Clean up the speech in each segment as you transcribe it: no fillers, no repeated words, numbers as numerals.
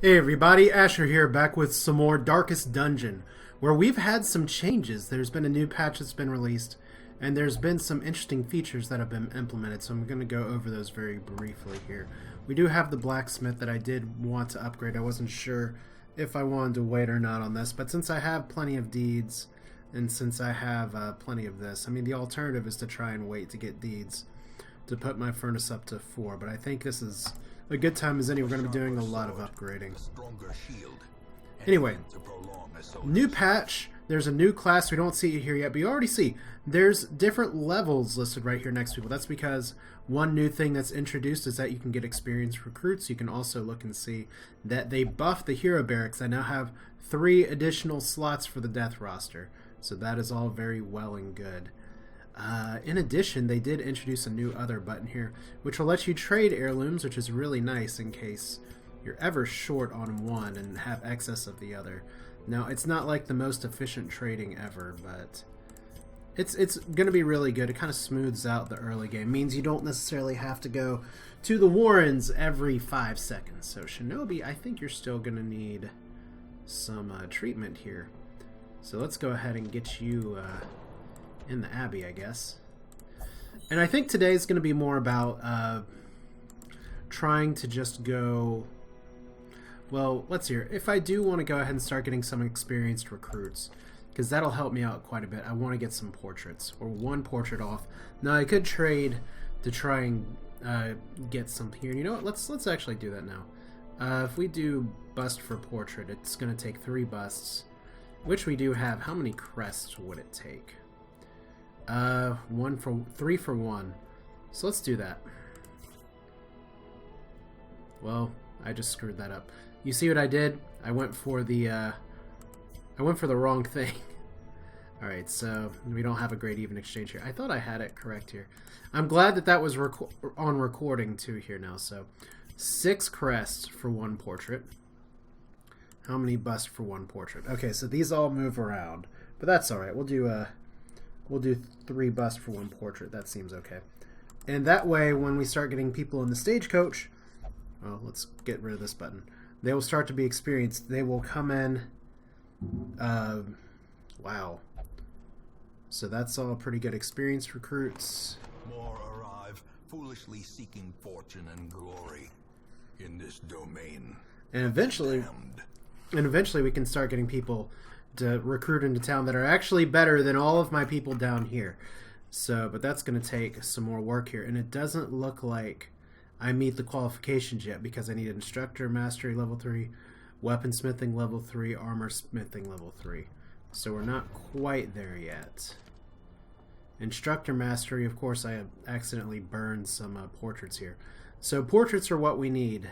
Hey everybody, Asher here, back with some more Darkest Dungeon, where we've had some changes. There's been a new patch that's been released, and there's been some interesting features that have been implemented, so I'm going to go over those very briefly here. We do have the blacksmith that I did want to upgrade. I wasn't sure if I wanted to wait or not on this, but since I have plenty of deeds, and since I have plenty of this, I mean, the alternative is to try and wait to get deeds to put my furnace up to 4, but I think this is a good time as any. We're going to be doing a lot of upgrading. Anyway, new patch. There's a new class. We don't see it here yet, but you already see there's different levels listed right here next to people. That's because one new thing that's introduced is that you can get experienced recruits. You can also look and see that they buffed the hero barracks. I now have 3 additional slots for the death roster. So that is all very well and good. In addition, they did introduce a new other button here, which will let you trade heirlooms, which is really nice in case you're ever short on one and have excess of the other. Now, it's not like the most efficient trading ever, but it's going to be really good. It kind of smooths out the early game. It means you don't necessarily have to go to the Warrens every 5 seconds. So, Shinobi, I think you're still going to need some treatment here. So let's go ahead and get you in the Abbey, I guess. And I think today is going to be more about trying to just go... Well, let's hear. If I do want to go ahead and start getting some experienced recruits, because that'll help me out quite a bit, I want to get some portraits, or 1 portrait off. Now, I could trade to try and get some here. You know what? Let's actually do that now. If we do bust for portrait, it's going to take 3 busts, which we do have. How many crests would it take? 3 for 1. So let's do that. Well, I just screwed that up. You see what I did? I went for the wrong thing. All right, so we don't have a great even exchange here. I thought I had it correct here. I'm glad that was on recording too here now. So 6 crests for 1 portrait. How many busts for 1 portrait? Okay, so these all move around, but that's all right. We'll do 3 busts for 1 portrait. That seems okay. And that way, when we start getting people in the stagecoach, well, let's get rid of this button. They will start to be experienced. They will come in. Wow. So that's all pretty good. Experienced recruits. More arrive, foolishly seeking fortune and glory in this domain. And eventually we can start getting people to recruit into town that are actually better than all of my people down here. So, but that's going to take some more work here. And it doesn't look like I meet the qualifications yet, because I need instructor mastery level 3, weaponsmithing level 3, armor smithing level 3. So we're not quite there yet. Instructor mastery, of course, I have accidentally burned some portraits here. So portraits are what we need.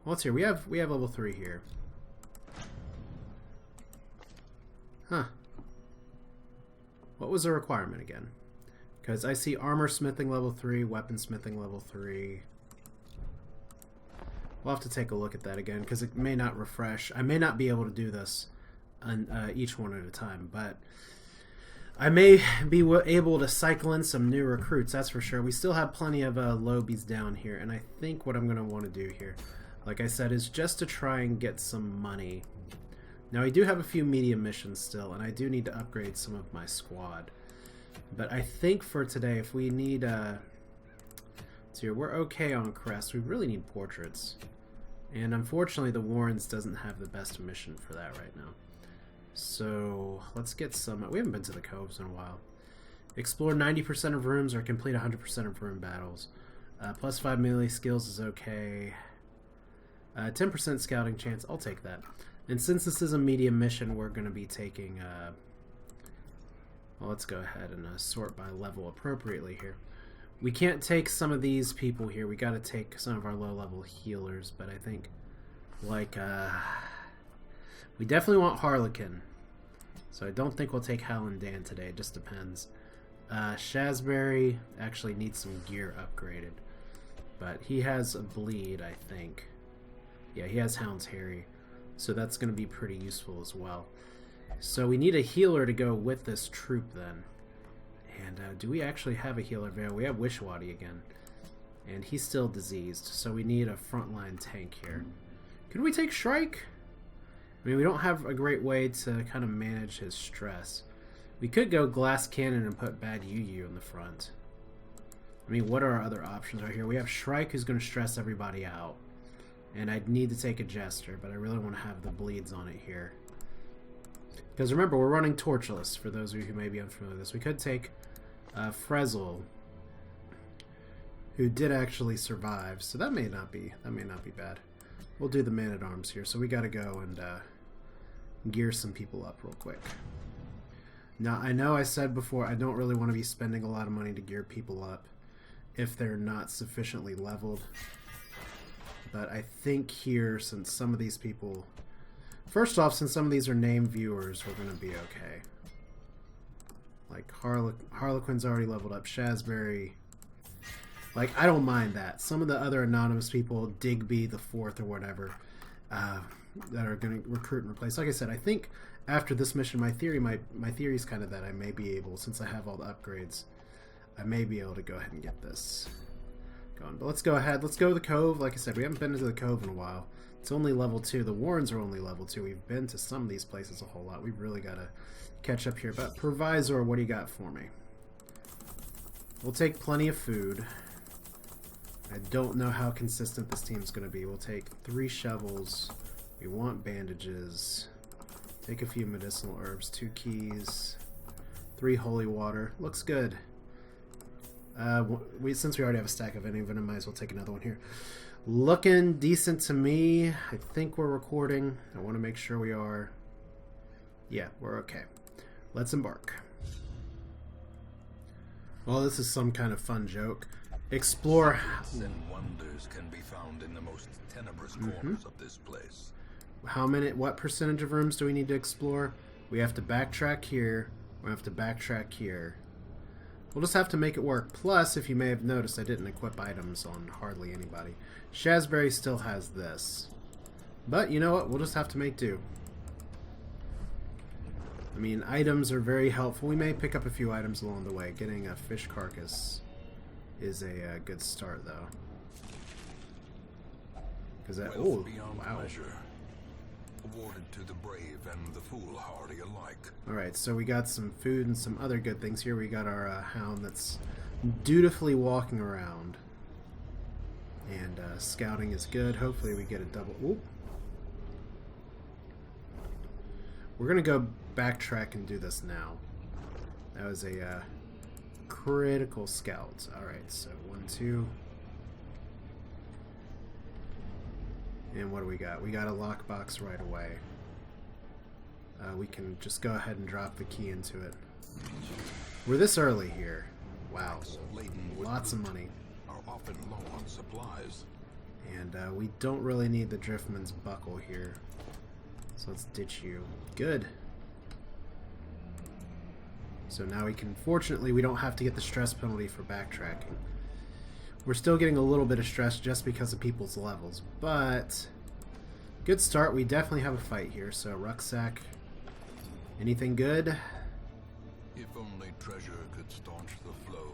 Well, let's see. We have level 3 here. Huh. What was the requirement again? Because I see armor smithing level 3, weapon smithing level 3. We'll have to take a look at that again, because it may not refresh. I may not be able to do this on each one at a time, but I may be able to cycle in some new recruits, that's for sure. We still have plenty of lobies down here, and I think what I'm going to want to do here, like I said, is just to try and get some money. Now, I do have a few medium missions still, and I do need to upgrade some of my squad. But I think for today, if we need... so we're okay on crests. We really need portraits. And unfortunately, the Warrens doesn't have the best mission for that right now. So, let's get some... We haven't been to the Coves in a while. Explore 90% of rooms or complete 100% of room battles. Plus 5 melee skills is okay. 10% scouting chance. I'll take that. And since this is a medium mission, we're going to be taking... well, let's go ahead and sort by level appropriately here. We can't take some of these people here. We got to take some of our low-level healers, but I think, like, we definitely want Harlequin. So I don't think we'll take Hal and Dan today. It just depends. Shazberry actually needs some gear upgraded, but he has a bleed, I think. Yeah, he has Hound's Harry, so that's going to be pretty useful as well. So we need a healer to go with this troop then. And do we actually have a healer there? We have Wishwati again. And he's still diseased, so we need a frontline tank here. Could we take Shrike? I mean, we don't have a great way to kind of manage his stress. We could go Glass Cannon and put Bad Yu in the front. I mean, what are our other options right here? We have Shrike, who's going to stress everybody out. And I'd need to take a Jester, but I really want to have the bleeds on it here. Because remember, we're running Torchless, for those of you who may be unfamiliar with this. We could take Frezzle, who did actually survive, so that may not be bad. We'll do the Man-at-Arms here, so we got to go and gear some people up real quick. Now, I know I said before I don't really want to be spending a lot of money to gear people up if they're not sufficiently leveled. But I think here, since some of these people... First off, since some of these are name viewers, we're going to be okay. Like, Harlequin's already leveled up. Shazberry... Like, I don't mind that. Some of the other anonymous people, Digby the Fourth or whatever, that are going to recruit and replace. Like I said, I think after this mission, my theory is kind of that I may be able, since I have all the upgrades, I may be able to go ahead and get this going. But let's go ahead. Let's go to the Cove. Like I said, we haven't been to the Cove in a while. It's only level 2. The Warrens are only level 2. We've been to some of these places a whole lot. We've really got to catch up here. But Provisor, what do you got for me? We'll take plenty of food. I don't know how consistent this team's going to be. We'll take 3 shovels. We want bandages. Take a few medicinal herbs. 2 keys. 3 holy water. Looks good. Since we already have a stack of any of it, I might as well take another one here. Looking decent to me. I think we're recording. I want to make sure we are. Yeah, we're okay. Let's embark. Well, this is some kind of fun joke. Explore. And wonders can be found in the most tenebrous corners of this place. What percentage of rooms do we need to explore? We have to backtrack here. We have to backtrack here. We'll just have to make it work. Plus, if you may have noticed, I didn't equip items on hardly anybody. Shazberry still has this. But you know what? We'll just have to make do. I mean, items are very helpful. We may pick up a few items along the way. Getting a fish carcass is a good start, though. Because that... Oh, wow. Measure, awarded to the brave and the foolhardy alike. Alright, so we got some food and some other good things here. We got our hound that's dutifully walking around. And scouting is good. Hopefully we get a double... Ooh. We're going to go backtrack and do this now. That was a critical scout. Alright, so 1, 2... And what do we got? We got a lockbox right away. We can just go ahead and drop the key into it. We're this early here. Wow. Lots of money. Are often low on supplies. And we don't really need the Driftman's buckle here. So let's ditch you. Good. So now we can... Fortunately, we don't have to get the stress penalty for backtracking. We're still getting a little bit of stress just because of people's levels, but good start. We definitely have a fight here. So rucksack, anything good? If only treasure could staunch the flow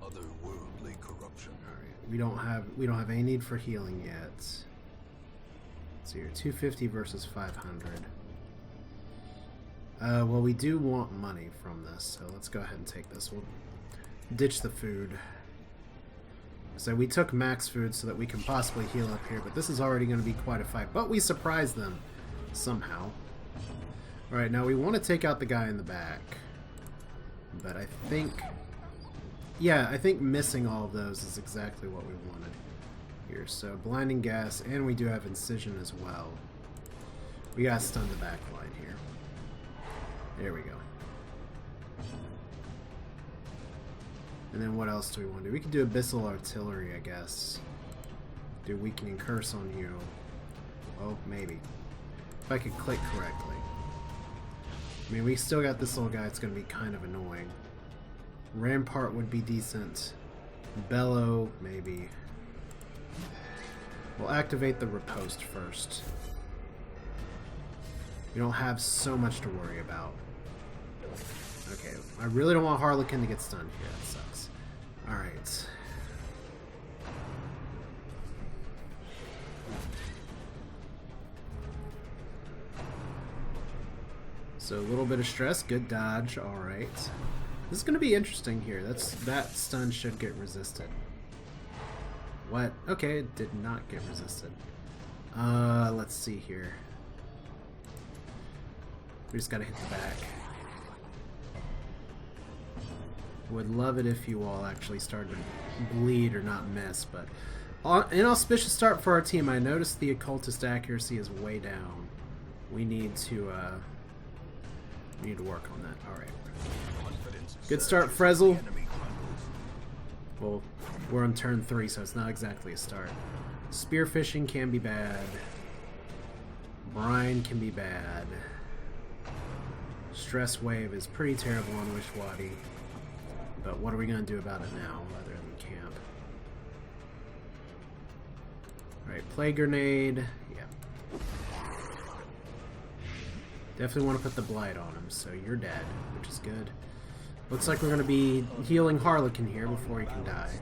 of otherworldly corruption. All right, we don't have any need for healing yet. So you're 250 versus 500. Well, we do want money from this, so let's go ahead and take this. We'll ditch the food. So we took max food so that we can possibly heal up here, but this is already going to be quite a fight. But we surprised them somehow. Alright, now we want to take out the guy in the back. But I think... Yeah, I think missing all of those is exactly what we wanted here. So blinding gas, and we do have incision as well. We got to stun the back line here. There we go. And then what else do we want to do? We could do Abyssal Artillery, I guess. Do Weakening Curse on you. Oh, maybe. If I could click correctly. I mean, we still got this little guy. It's going to be kind of annoying. Rampart would be decent. Bellow, maybe. We'll activate the Riposte first. We don't have so much to worry about. Okay, I really don't want Harlequin to get stunned here. That sucks. Alright. So a little bit of stress, good dodge, alright. This is going to be interesting here. That stun should get resisted. What? Okay, it did not get resisted. Let's see here. We just gotta hit the back. Would love it if you all actually started to bleed or not miss, but inauspicious start for our team. I noticed the occultist accuracy is way down. We need to work on that. Alright. Good start, Frezzle. Well, we're on turn 3, so it's not exactly a start. Spearfishing can be bad. Brine can be bad. Stress Wave is pretty terrible on Wishwadi. But what are we going to do about it now, other than camp? Alright, Plague Grenade. Yeah. Definitely want to put the Blight on him, so you're dead, which is good. Looks like we're going to be healing Harlequin here before he can die.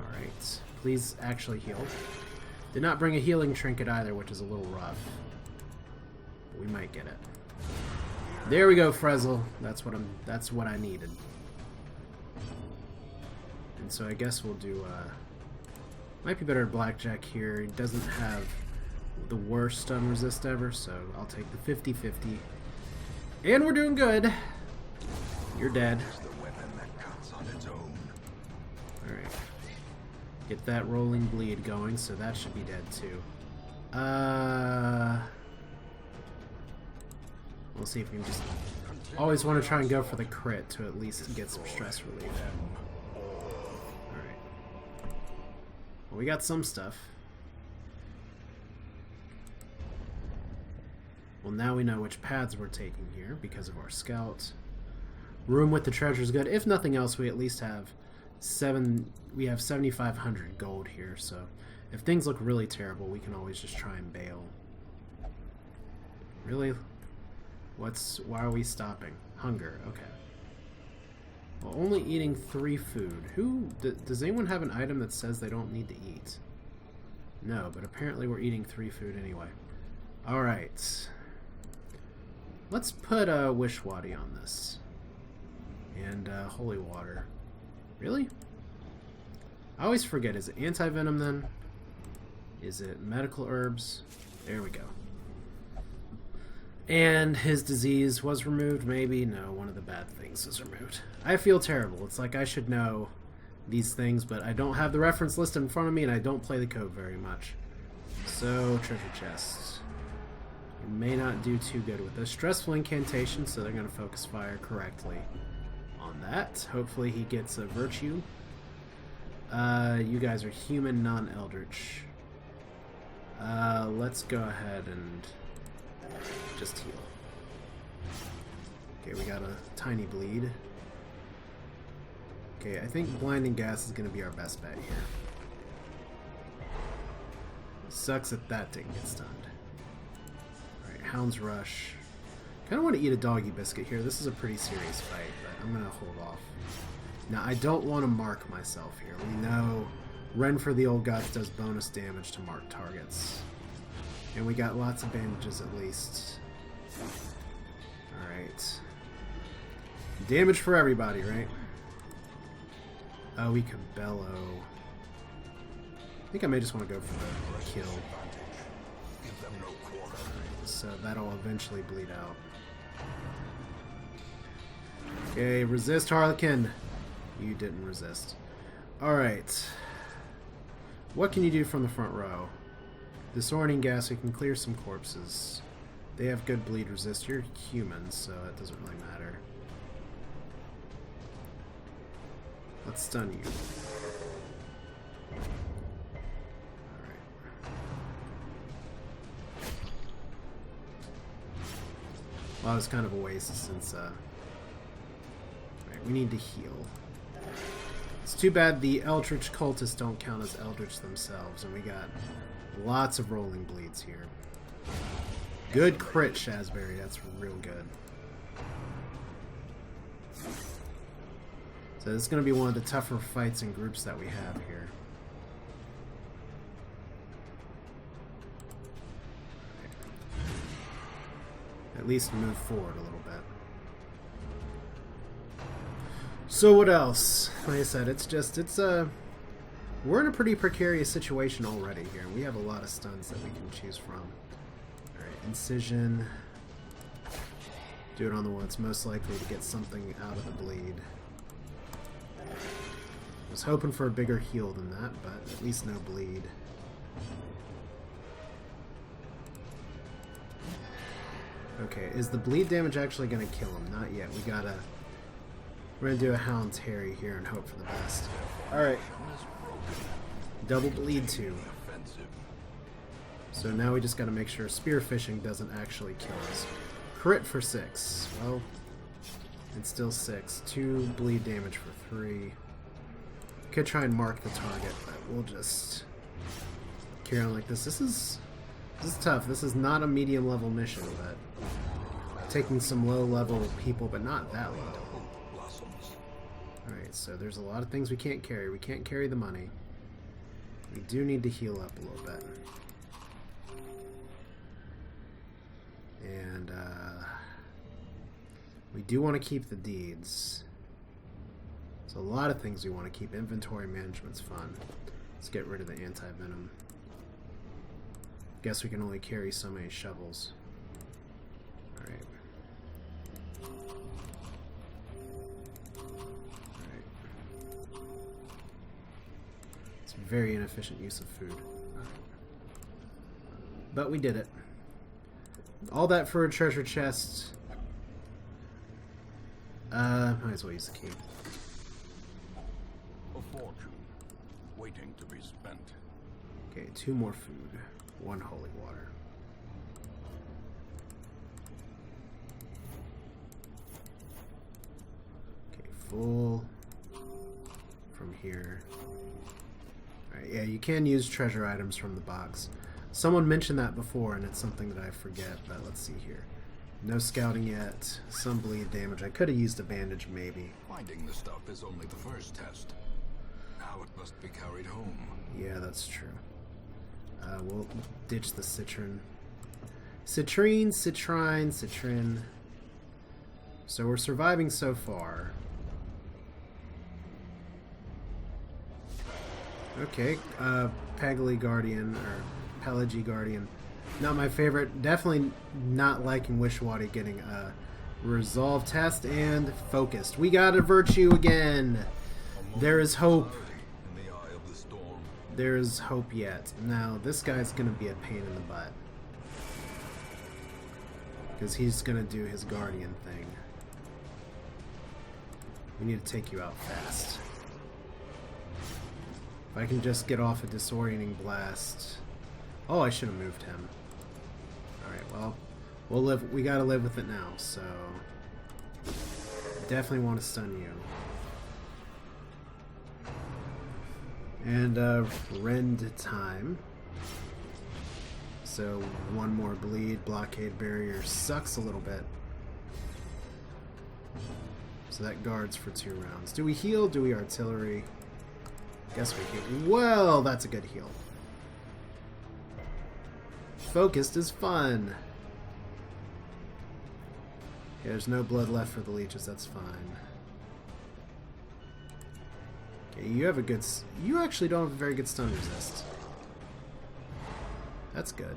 Alright. Please actually heal. Did not bring a healing trinket either, which is a little rough. But we might get it. There we go, Frezzle. That's what I needed. And so I guess we'll do might be better at Blackjack here. He doesn't have the worst stun resist ever, so I'll take the 50-50. And we're doing good. You're dead. Alright. Get that rolling bleed going, so that should be dead too. We'll see if we can just... Always want to try and go for the crit to at least get some stress relief. Alright. Well, we got some stuff. Well, now we know which paths we're taking here because of our scout. Room with the treasure is good. If nothing else, we at least have 7,500 gold here, so if things look really terrible, we can always just try and bail. Really? Why are we stopping? Hunger, okay. Well, only eating 3 food. Does anyone have an item that says they don't need to eat? No, but apparently we're eating 3 food anyway. Alright. Let's put Wishwadi on this. And holy water. Really? I always forget. Is it anti-venom then? Is it medical herbs? There we go. And his disease was removed, maybe? No, one of the bad things was removed. I feel terrible. It's like I should know these things, but I don't have the reference list in front of me, and I don't play the code very much. So, treasure chests. You may not do too good with this. Stressful incantation, so they're going to focus fire correctly on that. Hopefully he gets a virtue. You guys are human, non-eldritch. Let's go ahead and just heal. Okay, we got a tiny bleed. Okay, I think blinding gas is going to be our best bet here. Sucks that that didn't get stunned. Alright, Hound's Rush. Kind of want to eat a doggy biscuit here. This is a pretty serious fight, but I'm going to hold off. Now, I don't want to mark myself here. We know Ren for the Old Gods does bonus damage to marked targets. And we got lots of bandages at least. Alright. Damage for everybody, right? Oh, we can bellow. I think I may just want to go for the kill. So that'll eventually bleed out. Okay, resist, Harlequin. You didn't resist. Alright. What can you do from the front row? Disorienting gas, we can clear some corpses. They have good bleed resist. You're human, so it doesn't really matter. Let's stun you. Alright. Well, it's kind of a waste since, Alright, we need to heal. It's too bad the Eldritch cultists don't count as Eldritch themselves, and we got lots of rolling bleeds here. Good crit, Shazberry. That's real good. So this is going to be one of the tougher fights and groups that we have here. at least move forward a little bit. So what else? Like I said, we're in a pretty precarious situation already here. We have a lot of stuns that we can choose from. Alright, incision. Do it on the one that's most likely to get something out of the bleed. Was hoping for a bigger heal than that, but at least no bleed. Okay, is the bleed damage actually going to kill him? Not yet. We're going to do a Hound's Harry here and hope for the best. Alright. Double bleed 2. So now we just got to make sure spearfishing doesn't actually kill us. Crit for 6. Well, it's still 6. 2 bleed damage for 3. Could try and mark the target, but we'll just carry on like this. This is tough. This is not a medium level mission, but taking some low level people, but not that low. Alright, so there's a lot of things we can't carry. We can't carry the money. We do need to heal up a little bit. And we do want to keep the deeds. So a lot of things we want to keep. Inventory management's fun. Let's get rid of the anti-venom. Guess we can only carry so many shovels. Alright. Alright. It's a very inefficient use of food. But we did it. All that for a treasure chest. Might as well use the key. A fortune waiting to be spent. Okay, 2 more food. 1 holy water. Okay, full from here. Alright, yeah, you can use treasure items from the box. Someone mentioned that before, and it's something that I forget, but let's see here. No scouting yet. Some bleed damage. I could have used a bandage, maybe. Finding the stuff is only the first test. Now it must be carried home. Yeah, that's true. We'll ditch the citron. Citrine. So we're surviving so far. Okay, Peggy Guardian, or Pelagie Guardian. Not my favorite. Definitely not liking Wishwadi getting a resolve test and focused. We got a virtue again. There is hope. In the eye of the storm. There is hope yet. Now, this guy's going to be a pain in the butt. Because he's going to do his guardian thing. We need to take you out fast. If I can just get off a disorienting blast. Oh, I should have moved him. Alright, well, we'll live. We gotta live with it now, so definitely want to stun you. And rend time. So 1 more bleed. Blockade barrier sucks a little bit. So that guards for 2 rounds. Do we heal? Do we artillery? Guess we heal. Well, that's a good heal. Focused is fun. Yeah, there's no blood left for the leeches. That's fine. Okay, you have a good... You actually don't have a very good stun resist. That's good.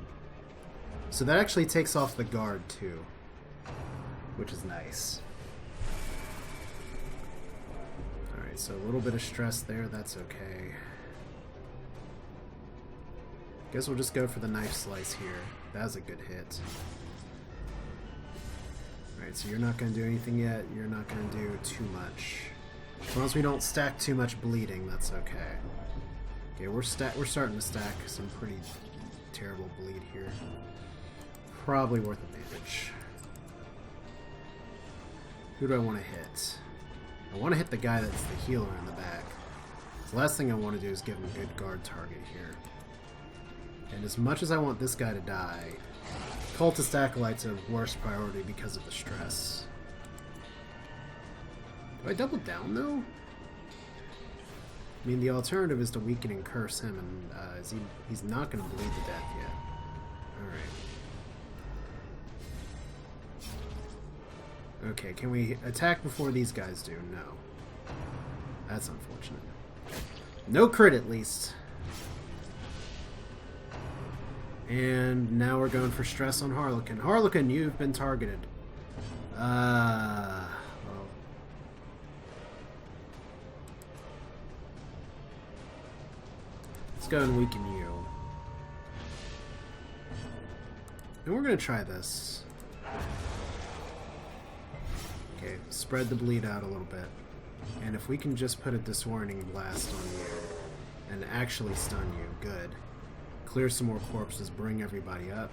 So that actually takes off the guard, too. Which is nice. Alright, so a little bit of stress there. That's okay. Guess we'll just go for the knife slice here. That was a good hit. Alright, so you're not going to do anything yet. You're not going to do too much. As long as we don't stack too much bleeding, that's okay. Okay, we're starting to stack some pretty terrible bleed here. Probably worth a bandage. Who do I want to hit? I want to hit the guy that's the healer in the back. The last thing I want to do is give him a good guard target here. And as much as I want this guy to die, Cultist Acolyte's a worse priority because of the stress. Do I double down, though? I mean, the alternative is to weaken and curse him, and he's not going to bleed to death yet. Okay, can we attack before these guys do? No. That's unfortunate. No crit, at least. And now we're going for stress on Harlequin. Harlequin, you've been targeted. Well. Let's go and weaken you. And we're going to try this. Okay, spread the bleed out a little bit. And if we can just put a disorienting blast on you and actually stun you, good. Clear some more corpses, bring everybody up.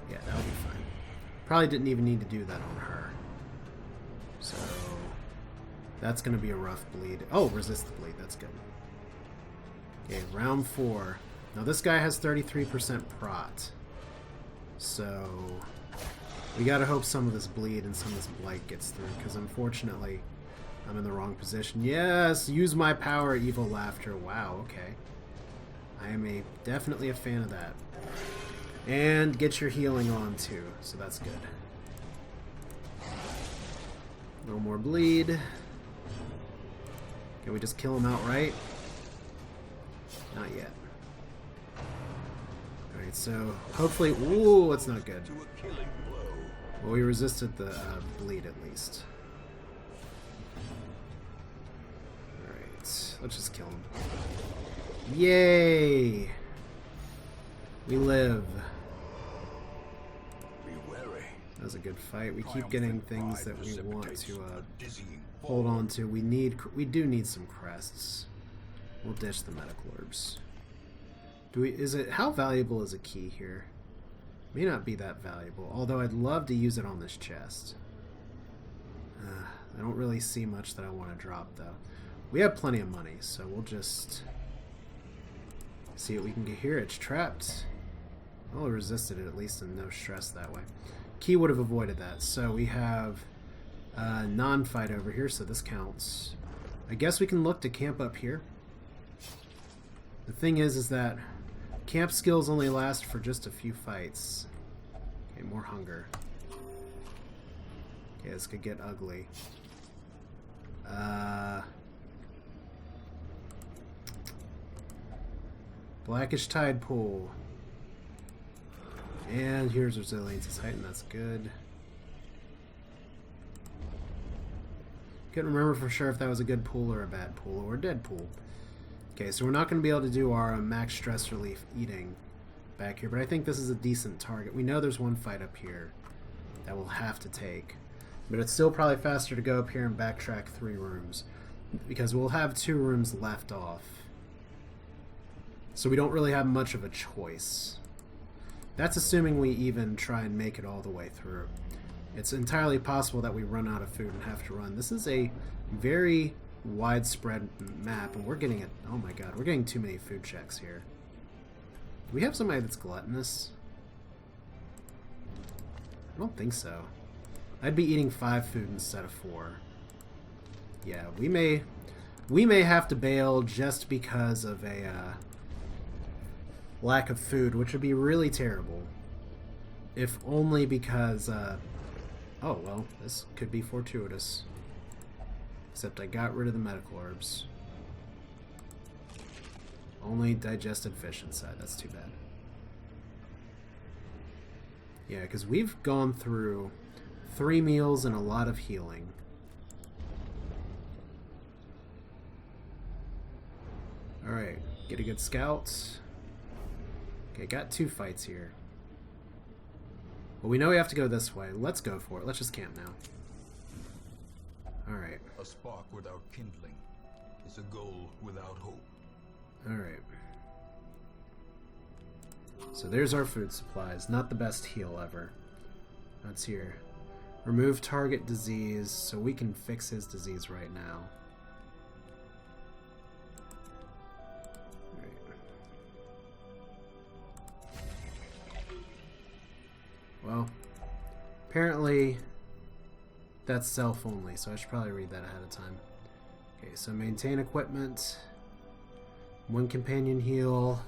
Yeah, that'll be fine. Probably didn't even need to do that on her. So, that's going to be a rough bleed. Oh, resist the bleed, that's good. Okay, round 4. Now this guy has 33% prot. So, we gotta hope some of this bleed and some of this blight gets through, because unfortunately, I'm in the wrong position. Yes! Use my power, evil laughter. Wow, okay. I am definitely a fan of that. And get your healing on too, so that's good. No more bleed. Can we just kill him outright? Not yet. Alright, so hopefully... Ooh, that's not good. Well, we resisted the bleed at least. Alright, let's just kill him. Yay! We live. That was a good fight. We keep getting things that we want to hold on to. We do need some crests. We'll dish the medical herbs. How valuable is a key here? May not be that valuable, although I'd love to use it on this chest. I don't really see much that I want to drop, though. We have plenty of money, so we'll just see what we can get here. It's trapped. Well, it resisted it at least, and no stress that way. Key would have avoided that. So we have non-fight over here, so this counts. I guess we can look to camp up here. The thing is that camp skills only last for just a few fights. Okay, more hunger. Okay, this could get ugly. Blackish Tide Pool. And here's Resilience. It's heightened, that's good. Couldn't remember for sure if that was a good pool or a bad pool or a dead pool. Okay, so we're not going to be able to do our max stress relief eating back here, but I think this is a decent target. We know there's one fight up here that we'll have to take, but it's still probably faster to go up here and backtrack 3 rooms, because we'll have 2 rooms left off. So we don't really have much of a choice. That's assuming we even try and make it all the way through. It's entirely possible that we run out of food and have to run. This is a very widespread map, and we're getting it. Oh my god, we're getting too many food checks here. Do we have somebody that's gluttonous? I don't think so. I'd be eating 5 food instead of 4. Yeah, we may have to bail just because of a lack of food, which would be really terrible. If only because oh well, this could be fortuitous. Except I got rid of the medical herbs. Only digested fish inside. That's too bad. Yeah, because we've gone through 3 meals and a lot of healing. Alright, get a good scout. Okay, got 2 fights here. Well, we know we have to go this way. Let's go for it. Let's just camp now. Alright. A spark without kindling is a goal without hope. Alright. So there's our food supplies. Not the best heal ever. That's here. Remove target disease, so we can fix his disease right now. Well, apparently that's self only, so I should probably read that ahead of time. Okay, so maintain equipment, 1 companion heal,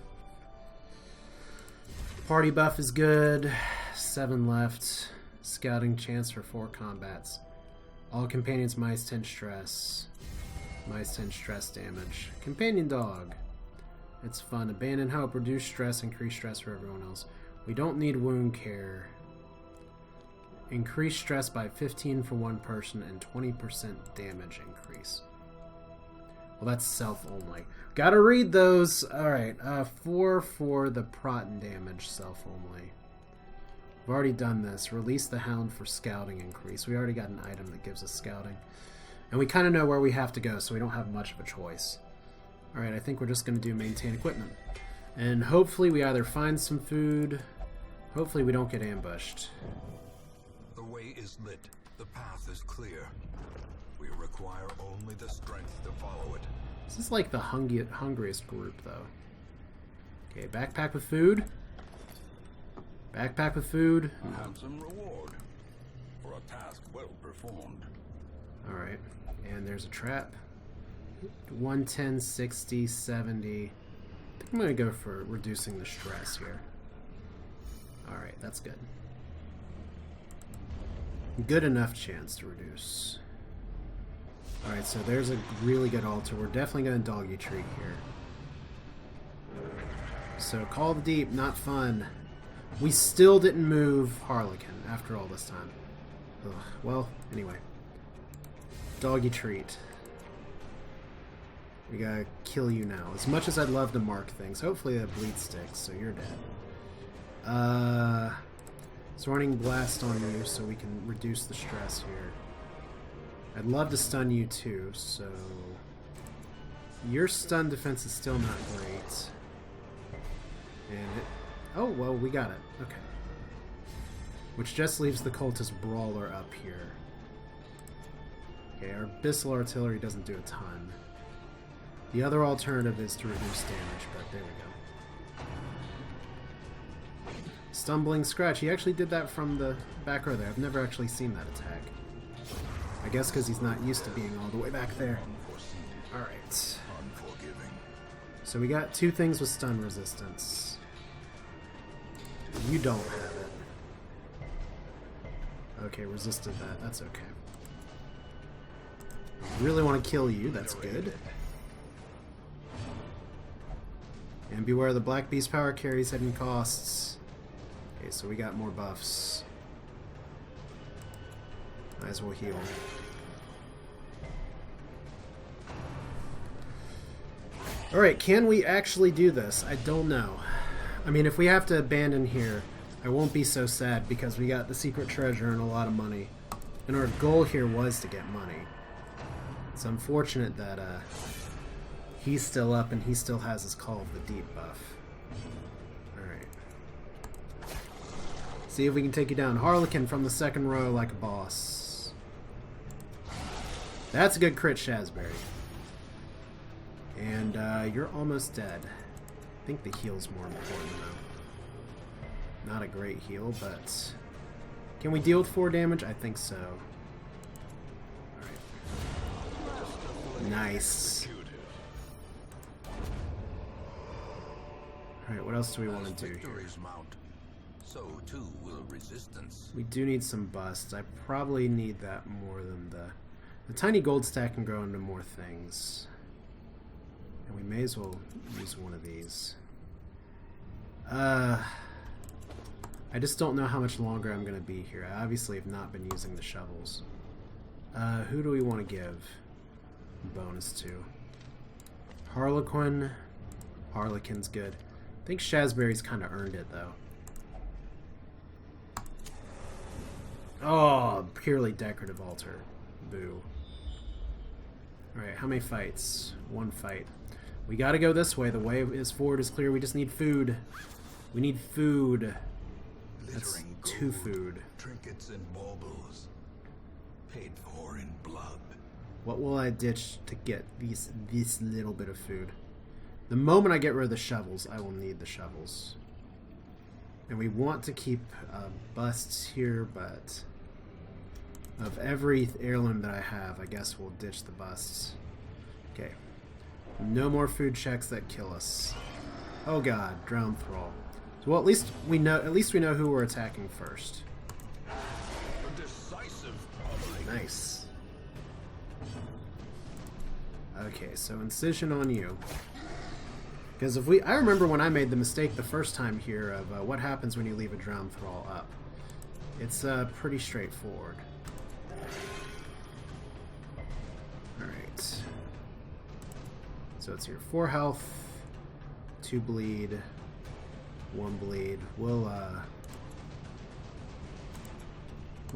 party buff is good, 7 left. Scouting chance for 4 combats. All companions minus 10 stress. Minus 10 stress damage. Companion dog. It's fun. Abandon hope. Reduce stress. Increase stress for everyone else. We don't need wound care. Increase stress by 15 for one person and 20% damage increase. Well, that's self only. Gotta read those. Alright, 4 for the Proton damage, self only. We've already done this. Release the Hound for scouting increase. We already got an item that gives us scouting. And we kind of know where we have to go, so we don't have much of a choice. Alright, I think we're just going to do maintain equipment. And hopefully we either find some food, hopefully we don't get ambushed. The way is lit. The path is clear. We require only the strength to follow it. This is like the hungriest group, though. Okay, backpack with food. Backpack with food. A handsome reward for a task well performed. Alright, and there's a trap. 110, 60, 70. I think I'm going to go for reducing the stress here. Alright, that's good. Good enough chance to reduce. Alright, so there's a really good altar. We're definitely going to doggy treat here. So, Call of the Deep, not fun. We still didn't move Harlequin after all this time. Ugh. Well, anyway. Doggy treat. We gotta kill you now. As much as I'd love to mark things, hopefully that bleed sticks, so you're dead. Sorting blast on you so we can reduce the stress here. I'd love to stun you too, so... Your stun defense is still not great. And it... Oh, well, we got it. Okay. Which just leaves the Cultist Brawler up here. Okay, our Abyssal Artillery doesn't do a ton. The other alternative is to reduce damage, but there we go. Stumbling Scratch. He actually did that from the back row there. I've never actually seen that attack. I guess because he's not used to being all the way back there. Alright. So we got 2 things with stun resistance. You don't have it. Okay, resisted that. That's okay. Really want to kill you. That's good. And beware the Black Beast power carries hidden costs. Okay, so we got more buffs. Might as well heal. Alright, can we actually do this? I don't know. I mean, if we have to abandon here, I won't be so sad because we got the secret treasure and a lot of money. And our goal here was to get money. It's unfortunate that he's still up and he still has his Call of the Deep buff. Alright. See if we can take you down. Harlequin from the second row like a boss. That's a good crit, Shazberry. And you're almost dead. I think the heal's more important though. Not a great heal, but... Can we deal with 4 damage? I think so. Alright. Nice. Alright, what else do we want to do here? Mount, so too will resistance. We do need some busts. I probably need that more than the... The tiny gold stack can grow into more things. And we may as well use one of these. I just don't know how much longer I'm going to be here. I obviously have not been using the shovels. Who do we want to give bonus to? Harlequin. Harlequin's good. I think Shazberry's kind of earned it, though. Oh, purely decorative altar. Boo. Alright, how many fights? 1 fight. We gotta go this way. The way is forward is clear. We just need food. We need food. That's 2 food. Trinkets and baubles, paid for in blood. What will I ditch to get this little bit of food? The moment I get rid of the shovels, I will need the shovels. And we want to keep busts here, but of every heirloom that I have, I guess we'll ditch the busts. Okay. No more food checks that kill us. Oh god, drown thrall. So, well, at least we know who we're attacking first. A decisive foray. Nice. Okay, so incision on you. Because I remember when I made the mistake the first time here of what happens when you leave a drown thrall up. It's pretty straightforward. Alright. So it's here. 4 health, 2 bleed, 1 bleed. We'll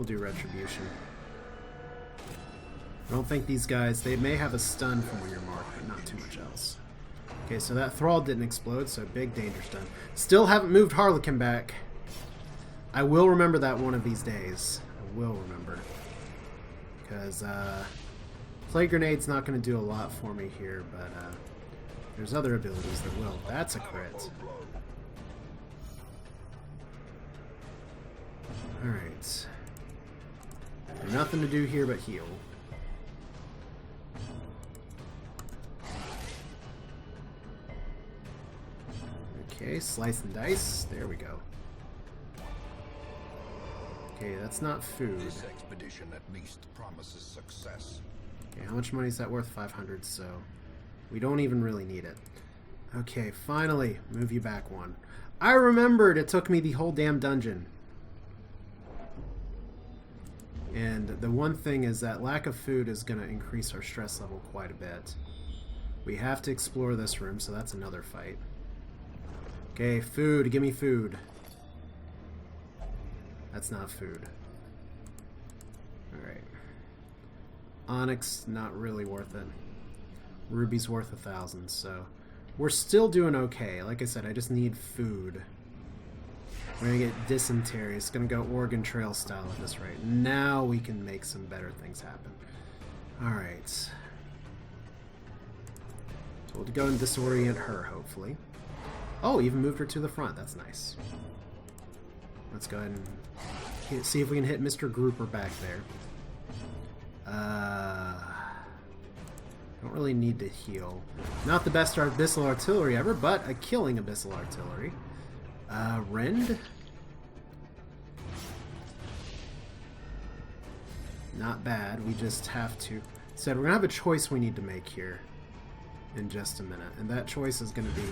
do retribution. I don't think these guys, they may have a stun from where you're marked, but not too much else. Okay, so that thrall didn't explode, so big danger stun. Still haven't moved Harlequin back. I will remember that one of these days. I will remember. Because, Plague Grenade's not going to do a lot for me here, but, there's other abilities that will. That's a crit. Alright. Nothing to do here but heal. Okay, slice and dice. There we go. Okay, that's not food. This expedition at least promises success. Okay, how much money is that worth? 500, so we don't even really need it. Okay, finally, move you back 1. I remembered it took me the whole damn dungeon. And the one thing is that lack of food is going to increase our stress level quite a bit. We have to explore this room, so that's another fight. Okay, food. Give me food. That's not food. Alright. Onyx, not really worth it. Ruby's worth 1,000, so we're still doing okay. Like I said, I just need food. We're gonna get dysentery. It's gonna go Oregon Trail style at this rate. Now we can make some better things happen. Alright. So we'll go and disorient her, hopefully. Oh, even moved her to the front. That's nice. Let's go ahead and see if we can hit Mr. Grouper back there. Don't really need to heal. Not the best Abyssal Artillery ever, but a killing Abyssal Artillery. Rend? Not bad. We just have to... Said we're going to have a choice we need to make here in just a minute. And that choice is going to be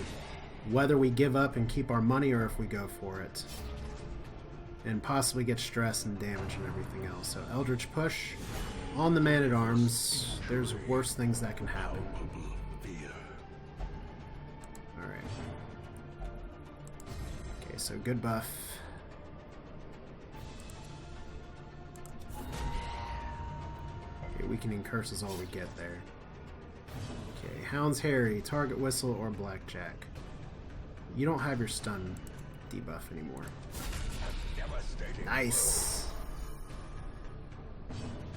whether we give up and keep our money or if we go for it. And possibly get stress and damage and everything else. So Eldritch Push on the Man-at-Arms. There's worse things that can happen. Alright. Okay, so good buff. Okay, weakening curse is all we get there. Okay, Hound's Harry, target whistle, or blackjack. You don't have your stun debuff anymore. Nice.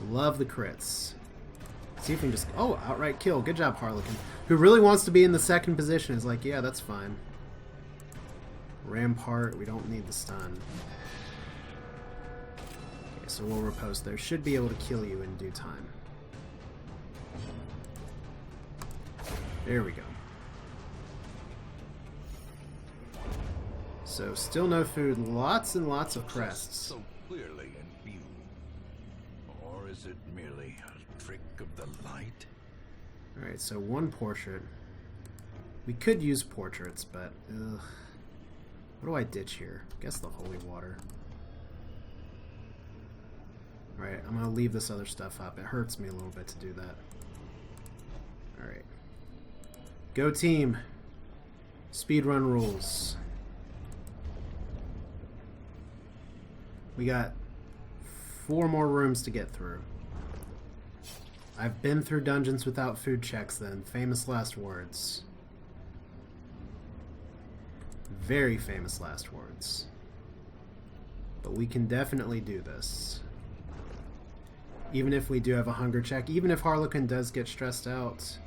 Love the crits. See if we can just... Oh, outright kill. Good job, Harlequin. Who really wants to be in the second position is like, yeah, that's fine. Rampart, we don't need the stun. Okay, so we'll riposte there. Should be able to kill you in due time. There we go. So, still no food. Lots and lots of crests. So clearly in view. Or is it merely a trick of the light? Alright, so 1 portrait. We could use portraits, but... Ugh. What do I ditch here? Guess the holy water. Alright, I'm going to leave this other stuff up. It hurts me a little bit to do that. Alright. Go team! Speedrun rules. We got 4 more rooms to get through. I've been through dungeons without food checks then. Famous last words. Very famous last words. But we can definitely do this. Even if we do have a hunger check. Even if Harlequin does get stressed out.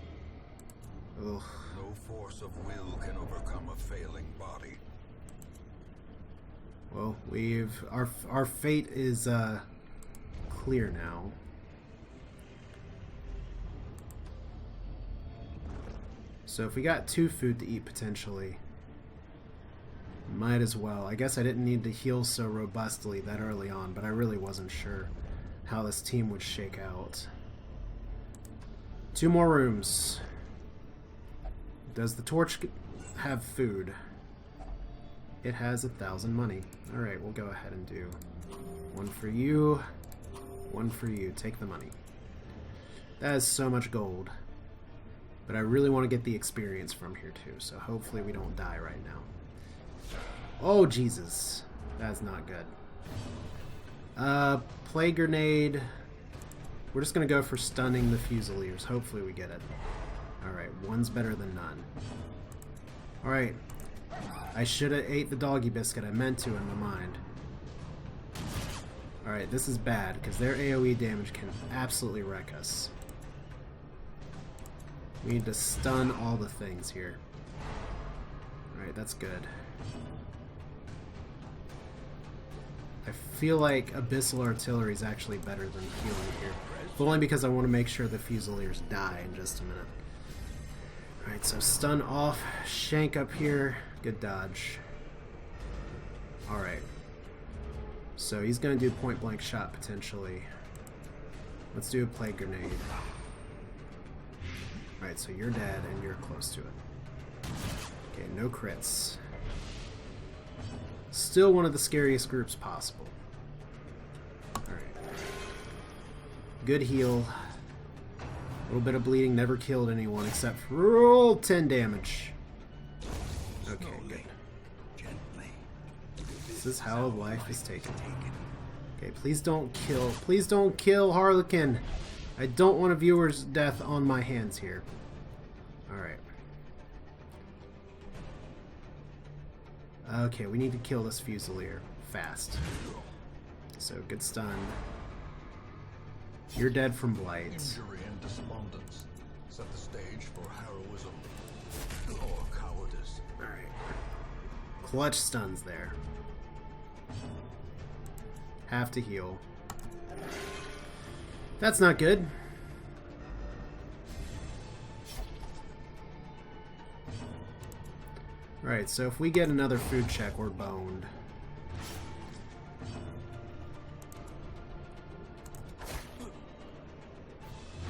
Ugh. No force of will can overcome a failing body. Well, our fate is clear now. So if we got 2 food to eat potentially, Might as well. I guess I didn't need to heal so robustly that early on, but I really wasn't sure how this team would shake out. 2 more rooms. Does the torch have food? It has 1,000 money. Alright, we'll go ahead and do 1 for you, 1 for you. Take the money. That is so much gold. But I really want to get the experience from here too, so hopefully we don't die right now. Oh, Jesus. That's not good. Plague grenade. We're just going to go for stunning the Fusiliers. Hopefully we get it. Alright, 1's better than none. Alright. I should have ate the doggy biscuit. I meant to in my mind. Alright, this is bad, because their AoE damage can absolutely wreck us. We need to stun all the things here. Alright, that's good. I feel like Abyssal Artillery is actually better than healing here. But only because I want to make sure the Fusiliers die in just a minute. Alright, so stun off. Shank up here. Good dodge. Alright. So he's going to do point blank shot potentially. Let's do a plague grenade. Alright, so you're dead and you're close to it. Okay, no crits. Still one of the scariest groups possible. Alright. Good heal. A little bit of bleeding, never killed anyone except for 10 damage. Okay, good. This is how life is taken. Okay, please don't kill. Please don't kill Harlequin. I don't want a viewer's death on my hands here. Alright. Okay, we need to kill this Fusilier fast. So, good stun. You're dead from blight. Injury and despondence set the stage for heroism or cowardice. Alright. Clutch stuns there. Have to heal. That's not good. Right, so if we get another food check, we're boned.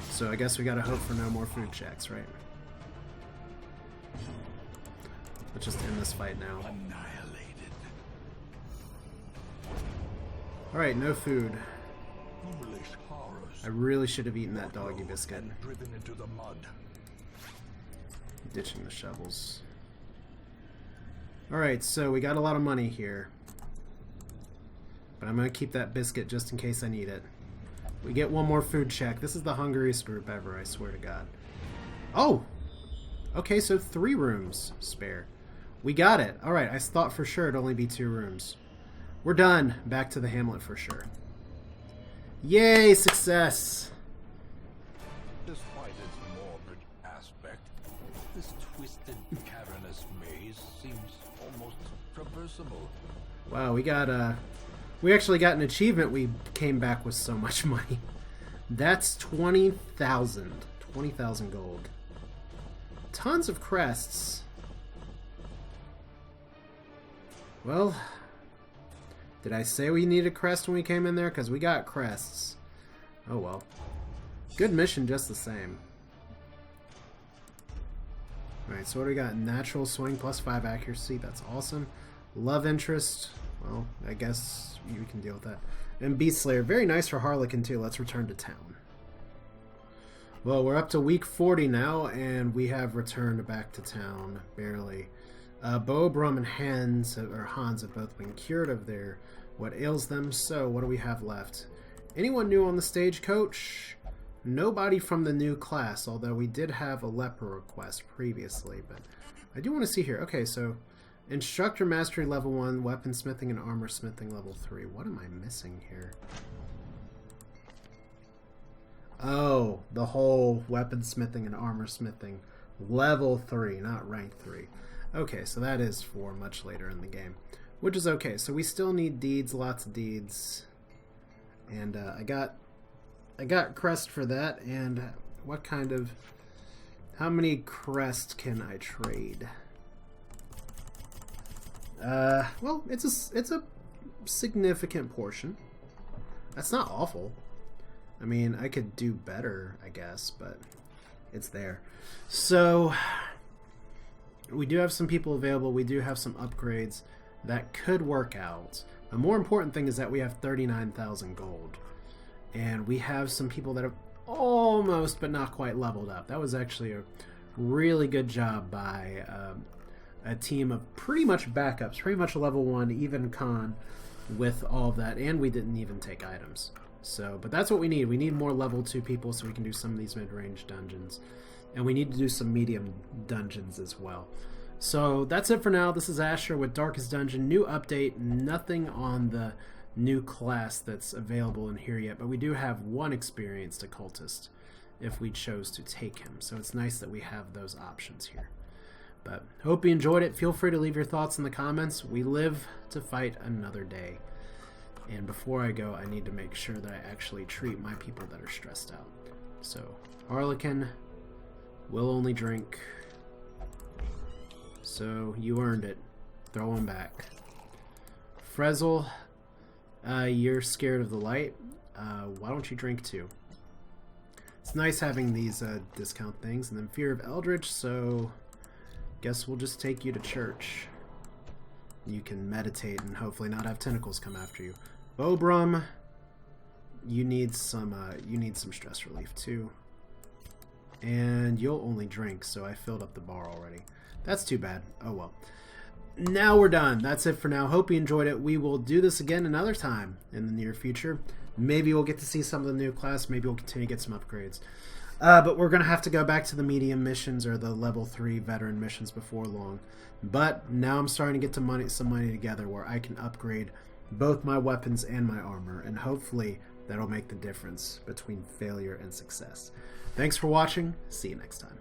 So I guess we gotta hope for no more food checks, right? Let's just end this fight now. Annihilated. Alright, no food. Foolish horrors. I really should have eaten that doggy biscuit. Driven into the mud. Ditching the shovels. Alright, so we got a lot of money here. But I'm going to keep that biscuit just in case I need it. We get 1 more food check. This is the hungriest group ever, I swear to God. Oh! Okay, so 3 rooms spare. We got it. Alright, I thought for sure it'd only be 2 rooms. We're done. Back to the hamlet for sure. Yay! Success! Despite its morbid aspect, this twisted, cavernous maze seems almost traversable. Wow, we actually got an achievement. We came back with so much money. That's 20,000. 20,000 gold. Tons of crests. Well, did I say we needed a crest when we came in there? Because we got crests. Oh well. Good mission just the same. Alright, so what do we got? Natural swing plus 5 accuracy. That's awesome. Love interest. Well, I guess you can deal with that. And Beast Slayer. Very nice for Harlequin too. Let's return to town. Well, we're up to week 40 now, and we have returned back to town. Barely. Bo, Brum, and Hans have both been cured of their what ails them. So, what do we have left? Anyone new on the stagecoach? Nobody from the new class, although we did have a leper request previously. But I do want to see here. Okay, so Instructor Mastery level 1, Weaponsmithing and Armor Smithing level 3. What am I missing here? Oh, the whole Weaponsmithing and Armor Smithing level 3, not rank 3. Okay, so that is for much later in the game, which is okay. So we still need deeds, lots of deeds, and I got crest for that. And what kind of, how many crest can I trade? Well, it's a significant portion. That's not awful. I mean, I could do better, I guess, but it's there. So we do have some people available. We do have some upgrades that could work out. The more important thing is that we have 39,000 gold. And we have some people that have almost but not quite leveled up. That was actually a really good job by a team of pretty much backups, pretty much level 1, even con with all of that. And we didn't even take items. So, but that's what we need. We need more level 2 people so we can do some of these mid-range dungeons. And we need to do some medium dungeons as well. So that's it for now. This is Asher with Darkest Dungeon. New update. Nothing on the new class that's available in here yet. But we do have one experienced occultist if we chose to take him. So it's nice that we have those options here. But hope you enjoyed it. Feel free to leave your thoughts in the comments. We live to fight another day. And before I go, I need to make sure that I actually treat my people that are stressed out. So, Harlequin will only drink. So, you earned it. Throw him back. Frezzle, you're scared of the light. Why don't you drink too? It's nice having these discount things. And then Fear of Eldritch, so guess we'll just take you to church. You can meditate and hopefully not have tentacles come after you. Bobrum, you need some stress relief too. And you'll only drink, so I filled up the bar already. That's too bad. Oh well. Now we're done. That's it for now. Hope you enjoyed it. We will do this again another time in the near future. Maybe we'll get to see some of the new class. Maybe we'll continue to get some upgrades. But we're going to have to go back to the medium missions or the level 3 veteran missions before long. But now I'm starting to get some money together where I can upgrade both my weapons and my armor. And hopefully that'll make the difference between failure and success. Thanks for watching. See you next time.